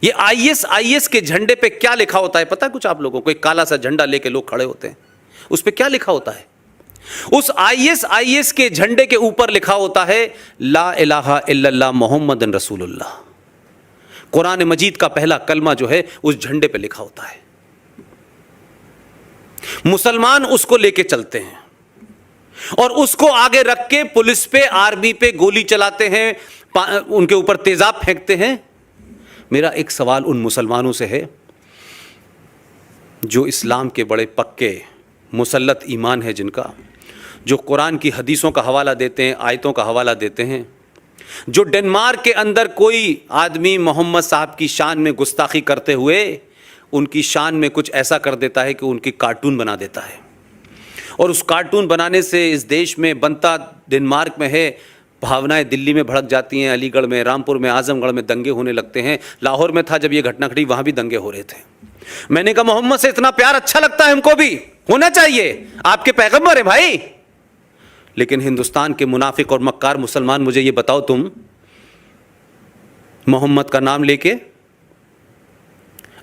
ये आईएस के झंडे पे क्या लिखा होता है पता है कुछ आप लोगों को? एक काला सा झंडा लेके लोग खड़े होते हैं, उस पे क्या लिखा होता है? उस आईएस के झंडे के ऊपर लिखा होता है ला इलाहा इल्लल्लाह मोहम्मदन रसूलुल्लाह। कुरान मजीद का पहला कलमा जो है उस झंडे पे लिखा होता है। मुसलमान उसको लेके चलते हैं और उसको आगे रख के पुलिस पे, आर्मी पे गोली चलाते हैं, उनके ऊपर तेजाब फेंकते हैं। मेरा एक सवाल उन मुसलमानों से है जो इस्लाम के बड़े पक्के मुसल्लत ईमान है, जिनका, जो कुरान की हदीसों का हवाला देते हैं, आयतों का हवाला देते हैं, जो डेनमार्क के अंदर कोई आदमी मोहम्मद साहब की शान में गुस्ताखी करते हुए उनकी शान में कुछ ऐसा कर देता है कि उनकी कार्टून बना देता है, और उस कार्टून बनाने से इस देश में बनता डेनमार्क में है, भावनाएं दिल्ली में भड़क जाती हैं, अलीगढ़ में, रामपुर में, आजमगढ़ में दंगे होने लगते हैं। लाहौर में था जब ये घटना घटी, वहाँ भी दंगे हो रहे थे। मैंने कहा मोहम्मद से इतना प्यार अच्छा लगता है, हमको भी होना चाहिए, आपके पैगंबर है भाई। लेकिन हिंदुस्तान के मुनाफिक और मक्कार मुसलमान, मुझे ये बताओ, तुम मोहम्मद का नाम लेके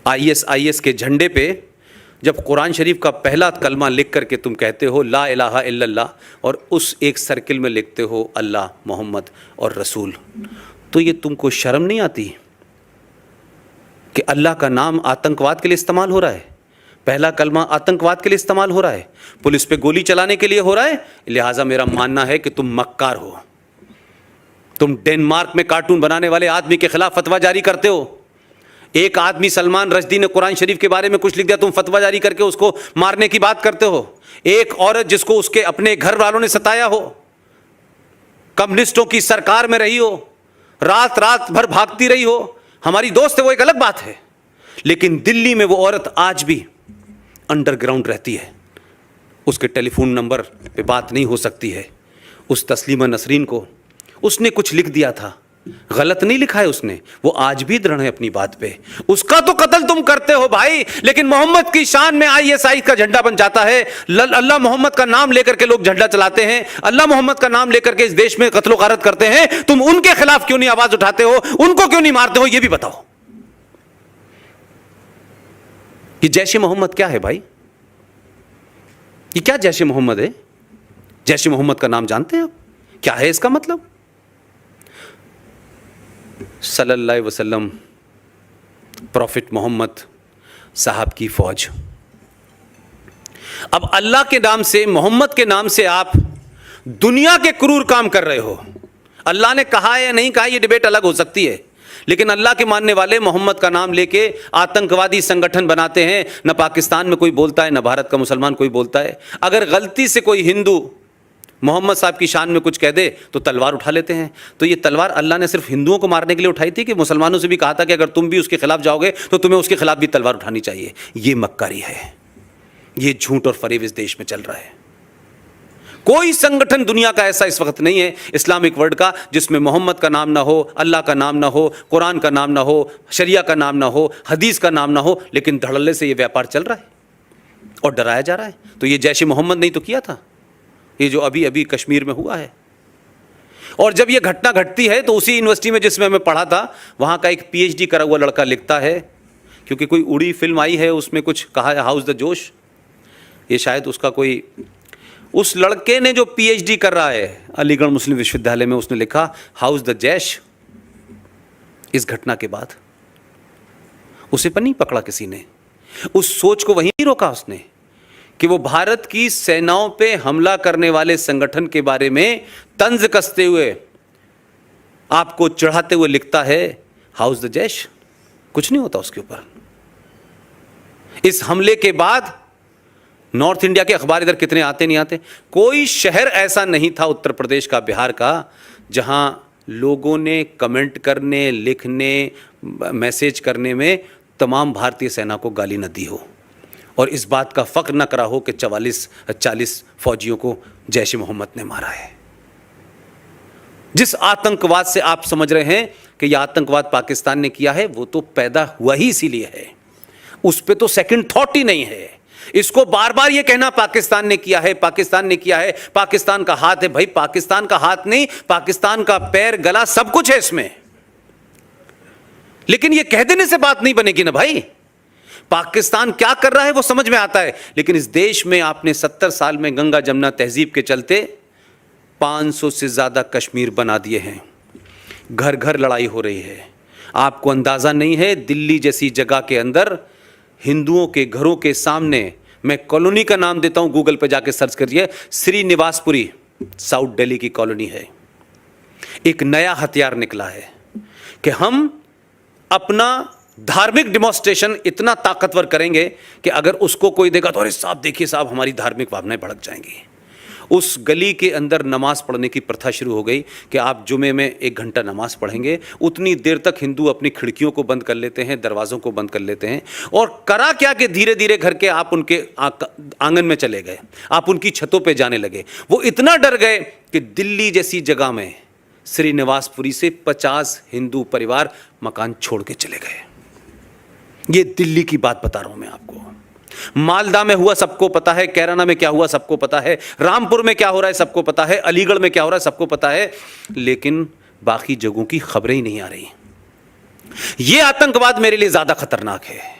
आईएस के झंडे पे जब कुरान शरीफ का पहला कलमा लिख करके तुम कहते हो ला इलाहा इल्लल्लाह, और उस एक सर्किल में लिखते हो अल्लाह, मोहम्मद और रसूल, तो ये तुमको शर्म नहीं आती कि अल्लाह का नाम आतंकवाद के लिए इस्तेमाल हो रहा है? पहला कलमा आतंकवाद के लिए इस्तेमाल हो रहा है, पुलिस पे गोली चलाने के लिए हो रहा है। लिहाजा मेरा मानना है कि तुम मक्कार हो। तुम डेनमार्क में कार्टून बनाने वाले आदमी के खिलाफ फतवा जारी करते हो। एक आदमी सलमान रश्दी ने कुरान शरीफ के बारे में कुछ लिख दिया, तुम फतवा जारी करके उसको मारने की बात करते हो। एक औरत जिसको उसके अपने घर वालों ने सताया हो, कम्युनिस्टों की सरकार में रही हो, रात रात भर भागती रही हो, हमारी दोस्त है वो एक अलग बात है, लेकिन दिल्ली में वो औरत आज भी अंडरग्राउंड रहती है। उसके टेलीफोन नंबर पे बात नहीं हो सकती है। उस तस्लीमा नसरीन को उसने कुछ लिख दिया था, गलत नहीं लिखा है उसने, वो आज भी दृढ़ है अपनी बात पे। उसका तो कत्ल तुम करते हो भाई, लेकिन मोहम्मद की शान में आईएसआई का झंडा बन जाता है। अल्लाह मोहम्मद का नाम लेकर के लोग झंडा चलाते हैं, अल्लाह मोहम्मद का नाम लेकर के इस देश में कत्लो गारत करते हैं। तुम उनके खिलाफ क्यों नहीं आवाज उठाते हो, उनको क्यों नहीं मारते हो, ये भी बताओ। ये जैश-ए मोहम्मद क्या है भाई? ये क्या जैश-ए मोहम्मद है? जैश-ए मोहम्मद का नाम जानते हैं आप? क्या है इसका मतलब? सल्लल्लाहु अलैहि वसल्लम, प्रॉफिट मोहम्मद साहब की फौज। अब अल्लाह के नाम से, मोहम्मद के नाम से आप दुनिया के क्रूर काम कर रहे हो। अल्लाह ने कहा है या नहीं कहा, यह डिबेट अलग हो सकती है, लेकिन अल्लाह के मानने वाले मोहम्मद का नाम लेके आतंकवादी संगठन बनाते हैं। न पाकिस्तान में कोई बोलता है, न भारत का मुसलमान कोई बोलता है। अगर गलती से कोई हिंदू मोहम्मद साहब की शान में कुछ कह दे तो तलवार उठा लेते हैं। तो ये तलवार अल्लाह ने सिर्फ हिंदुओं को मारने के लिए उठाई थी कि मुसलमानों से भी कहा था कि अगर तुम भी उसके खिलाफ जाओगे तो तुम्हें उसके खिलाफ भी तलवार उठानी चाहिए? ये मक्कारी है, ये झूठ और फरेब इस देश में चल रहा है। कोई संगठन दुनिया का ऐसा इस वक्त नहीं है इस्लामिक वर्ल्ड का जिसमें मोहम्मद का नाम ना हो, अल्लाह का नाम ना हो, कुरान का नाम ना हो, शरिया का नाम ना हो, हदीस का नाम ना हो, लेकिन धड़ल्ले से ये व्यापार चल रहा है और डराया जा रहा है। तो ये जैश-ए मोहम्मद नहीं तो किया था, ये जो अभी अभी कश्मीर में हुआ है। और जब ये घटना घटती है तो उसी यूनिवर्सिटी में जिसमें मैं पढ़ा था, वहाँ का एक पीएचडी करा हुआ लड़का लिखता है, क्योंकि कोई उड़ी फिल्म आई है उसमें कुछ कहा है हाउस द जोश, ये शायद उसका कोई, उस लड़के ने जो पीएचडी कर रहा है अलीगढ़ मुस्लिम विश्वविद्यालय में, उसने लिखा हाउस द जैश। इस घटना के बाद उसे पर नहीं पकड़ा किसी ने, उस सोच को वहीं रोका उसने कि वो भारत की सेनाओं पे हमला करने वाले संगठन के बारे में तंज कसते हुए, आपको चढ़ाते हुए लिखता है हाउस द जैश। कुछ नहीं होता उसके ऊपर। इस हमले के बाद नॉर्थ इंडिया के अखबार इधर कितने आते नहीं आते, कोई शहर ऐसा नहीं था उत्तर प्रदेश का, बिहार का, जहां लोगों ने कमेंट करने, लिखने, मैसेज करने में तमाम भारतीय सेना को गाली न दी हो और इस बात का फख्र न करा हो कि 40 फौजियों को जैश-ए मोहम्मद ने मारा है। जिस आतंकवाद से आप समझ रहे हैं कि यह आतंकवाद पाकिस्तान ने किया है, वो तो पैदा हुआ ही इसीलिए है, उस पर तो सेकंड थॉट ही नहीं है। इसको बार बार ये कहना पाकिस्तान ने किया है, पाकिस्तान ने किया है, पाकिस्तान का हाथ है, भाई पाकिस्तान का हाथ नहीं, पाकिस्तान का पैर, गला, सब कुछ है इसमें। लेकिन ये कह देने से बात नहीं बनेगी ना भाई। पाकिस्तान क्या कर रहा है वो समझ में आता है, लेकिन इस देश में आपने 70 साल में गंगा जमुना तहजीब के चलते 500 से ज्यादा कश्मीर बना दिए हैं। घर घर लड़ाई हो रही है। आपको अंदाजा नहीं है, दिल्ली जैसी जगह के अंदर हिंदुओं के घरों के सामने, मैं कॉलोनी का नाम देता हूं, गूगल पे जाके सर्च करिए, श्रीनिवासपुरी, साउथ दिल्ली की कॉलोनी है। एक नया हथियार निकला है कि हम अपना धार्मिक डिमॉन्स्ट्रेशन इतना ताकतवर करेंगे कि अगर उसको कोई देगा तो अरे साहब देखिए साहब हमारी धार्मिक भावनाएं भड़क जाएंगी। उस गली के अंदर नमाज पढ़ने की प्रथा शुरू हो गई कि आप जुमे में 1 घंटा नमाज पढ़ेंगे। उतनी देर तक हिंदू अपनी खिड़कियों को बंद कर लेते हैं, दरवाज़ों को बंद कर लेते हैं। और करा क्या कि धीरे धीरे घर के आप उनके आंगन में चले गए, आप उनकी छतों पे जाने लगे। वो इतना डर गए कि दिल्ली जैसी जगह में श्रीनिवासपुरी से 50 हिंदू परिवार मकान छोड़ के चले गए। ये दिल्ली की बात बता रहा हूं मैं आपको। मालदा में हुआ सबको पता है, कैराना में क्या हुआ सबको पता है, रामपुर में क्या हो रहा है सबको पता है, अलीगढ़ में क्या हो रहा है सबको पता है, लेकिन बाकी जगहों की खबरें ही नहीं आ रही। यह आतंकवाद मेरे लिए ज्यादा खतरनाक है।